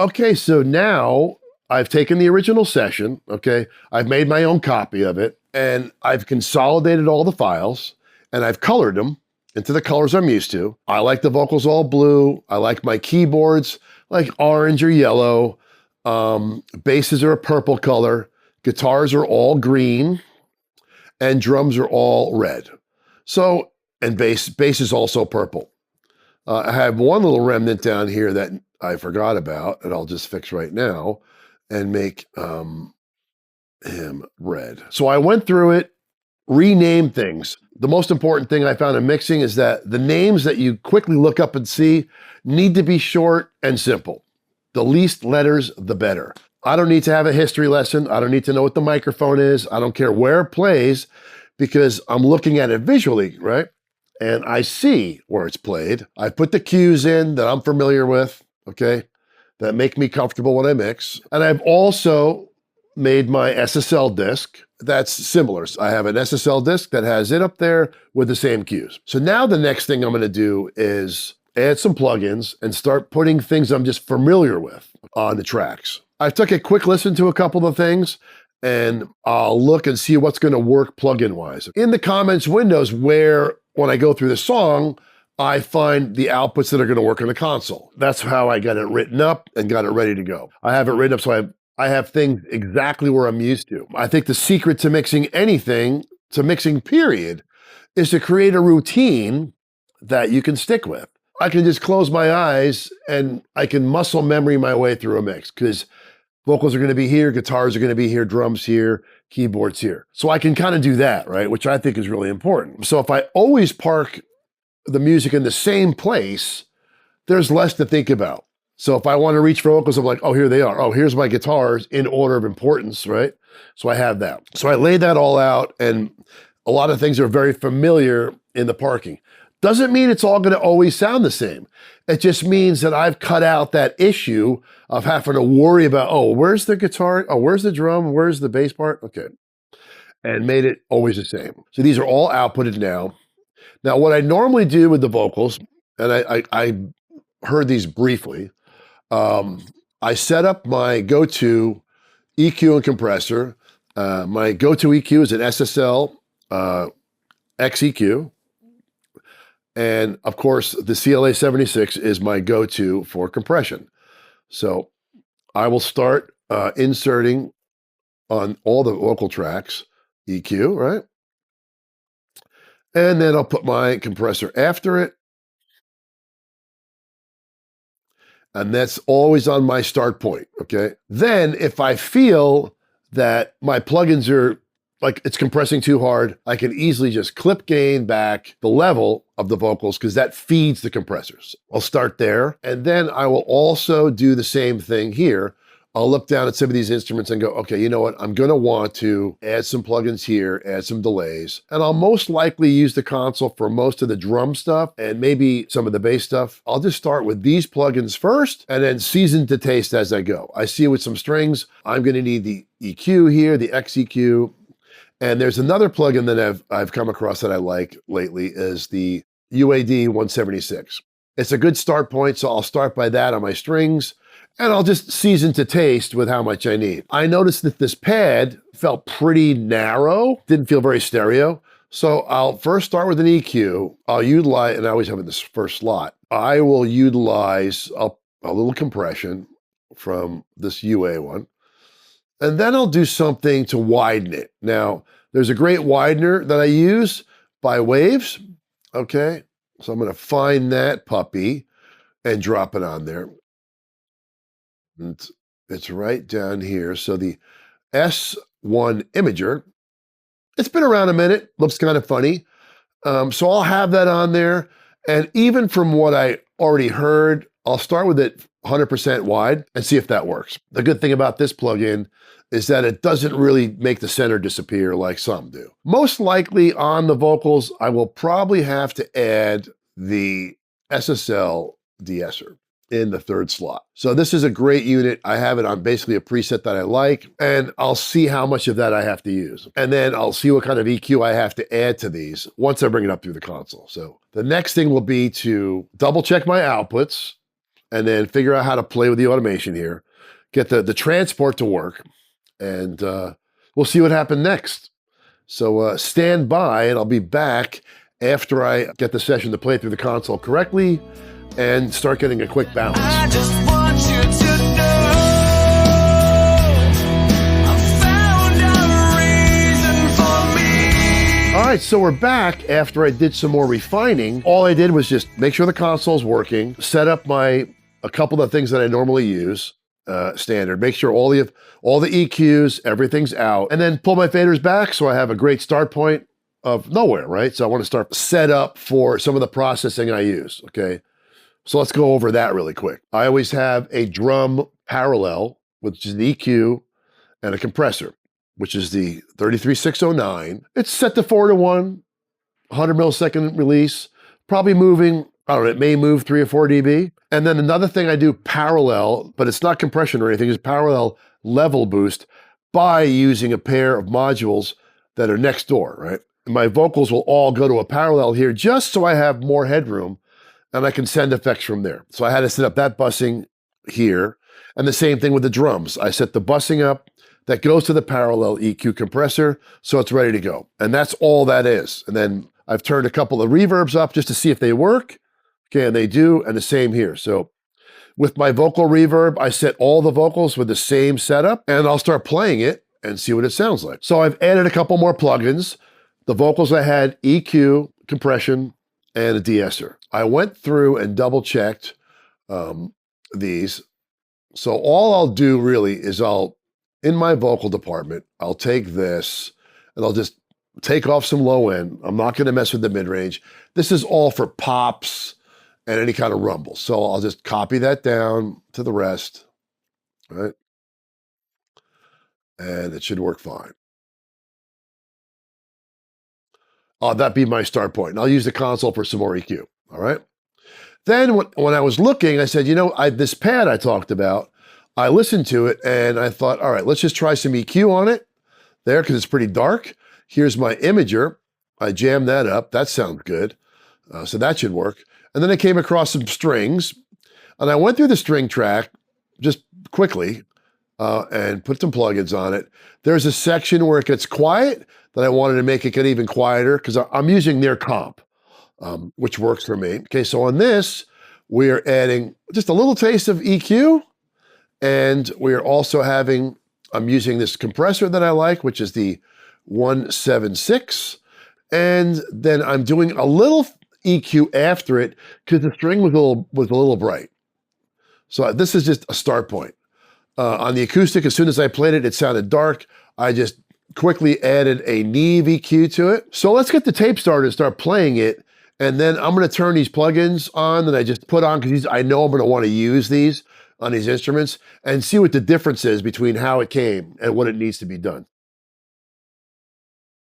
Okay, so now I've taken the original session, okay? I've made my own copy of it, and I've consolidated all the files, and I've colored them into the colors I'm used to. I like the vocals all blue. I like my keyboards like orange or yellow. Basses are a purple color. Guitars are all green, and drums are all red. So, and bass is also purple. I have one little remnant down here that I forgot about, and I'll just fix right now and make him red. So I went through it, renamed things. The most important thing I found in mixing is that the names that you quickly look up and see need to be short and simple. The least letters, the better. I don't need to have a history lesson. I don't need to know what the microphone is. I don't care where it plays because I'm looking at it visually, right? And I see where it's played. I put the cues in that I'm familiar with, okay, that make me comfortable when I mix. And I've also made my SSL disc that's similar. I have an SSL disc that has it up there with the same cues. So now the next thing I'm gonna do is add some plugins and start putting things I'm just familiar with on the tracks. I took a quick listen to a couple of things and I'll look and see what's gonna work plugin wise. In the comments windows where when I go through the song, I find the outputs that are gonna work on the console. That's how I got it written up and got it ready to go. I have it written up so I have things exactly where I'm used to. I think the secret to mixing anything, to mixing period, is to create a routine that you can stick with. I can just close my eyes and I can muscle memory my way through a mix because vocals are gonna be here, guitars are gonna be here, drums here, keyboards here. So I can kind of do that, right? Which I think is really important. So if I always park the music in the same place, there's less to think about. So if I want to reach for vocals, I'm like, oh, here they are. Oh, here's my guitars in order of importance, right? So I have that. So I laid that all out, and a lot of things are very familiar in the parking. Doesn't mean it's all going to always sound the same. It just means that I've cut out that issue of having to worry about, oh, where's the guitar? Oh, where's the drum? Where's the bass part? Okay. And made it always the same. So these are all outputted now. Now, what I normally do with the vocals, and I heard these briefly, I set up my go-to EQ and compressor. My go-to EQ is an SSL XEQ. And of course, the CLA 76 is my go-to for compression. So I will start inserting on all the vocal tracks, EQ, right? And then I'll put my compressor after it. And that's always on my start point, okay? Then if I feel that my plugins are like it's compressing too hard, I can easily just clip gain back the level of the vocals because that feeds the compressors. I'll start there. And then I will also do the same thing here. I'll look down at some of these instruments and go, okay, you know what? I'm gonna want to add some plugins here, add some delays, and I'll most likely use the console for most of the drum stuff and maybe some of the bass stuff. I'll just start with these plugins first and then season to taste as I go. I see with some strings, I'm gonna need the EQ here, the XEQ, and there's another plugin that I've come across that I like lately is the UAD 176. It's a good start point, so I'll start by that on my strings, and I'll just season to taste with how much I need. I noticed that this pad felt pretty narrow, didn't feel very stereo. So I'll first start with an EQ. I'll utilize, and I always have it in this first slot. I will utilize a little compression from this UA one. And then I'll do something to widen it. Now, there's a great widener that I use by Waves, okay? So I'm gonna find that puppy and drop it on there. It's right down here. So the S1 Imager, it's been around a minute, looks kind of funny. So I'll have that on there. And even from what I already heard, I'll start with it 100% wide and see if that works. The good thing about this plugin is that it doesn't really make the center disappear like some do. Most likely on the vocals, I will probably have to add the SSL de-esser in the third slot. So this is a great unit. I have it on basically a preset that I like, and I'll see how much of that I have to use. And then I'll see what kind of EQ I have to add to these once I bring it up through the console. So the next thing will be to double check my outputs, and then figure out how to play with the automation here, get the transport to work, and we'll see what happens next. So stand by, and I'll be back after I get the session to play through the console correctly and start getting a quick balance. I just want you to know I found a reason for me. All right, so we're back after I did some more refining. All I did was just make sure the console's working, set up a couple of things that I normally use, standard, make sure all the EQs, everything's out, and then pull my faders back so I have a great start point of nowhere, right? So I want to start set up for some of the processing I use, okay? So let's go over that really quick. I always have a drum parallel, which is an EQ, and a compressor, which is the 33609. It's set to 4 to 1, 100 millisecond release, probably moving, I don't know, it may move 3 or 4 dB. And then another thing I do parallel, but it's not compression or anything, is parallel level boost by using a pair of modules that are next door, right? And my vocals will all go to a parallel here just so I have more headroom and I can send effects from there. So I had to set up that busing here. And the same thing with the drums. I set the busing up that goes to the parallel EQ compressor, so it's ready to go. And that's all that is. And then I've turned a couple of reverbs up just to see if they work. Okay, and they do, and the same here. So with my vocal reverb, I set all the vocals with the same setup, and I'll start playing it and see what it sounds like. So I've added a couple more plugins. The vocals I had EQ, compression, and a de-esser. I went through and double checked these. So all I'll do really is in my vocal department, I'll take this and I'll just take off some low end. I'm not gonna mess with the mid-range. This is all for pops and any kind of rumble. So I'll just copy that down to the rest, right? And it should work fine. That'd be my start point. And I'll use the console for some more EQ, all right? Then when I was looking, I said, this pad I talked about, I listened to it and I thought, all right, let's just try some EQ on it there because it's pretty dark. Here's my imager. I jammed that up. That sounds good. So that should work. And then I came across some strings and I went through the string track just quickly and put some plugins on it. There's a section where it gets quiet that I wanted to make it get even quieter because I'm using their comp, which works for me. Okay, so on this, we are adding just a little taste of EQ, and we are also I'm using this compressor that I like, which is the 176, and then I'm doing a little EQ after it because the string was a little bright. So this is just a start point. On the acoustic, as soon as I played it, it sounded dark. I just quickly added a Neve EQ to it. So let's get the tape started and start playing it. And then I'm gonna turn these plugins on that I just put on because I know I'm gonna wanna use these on these instruments and see what the difference is between how it came and what it needs to be done.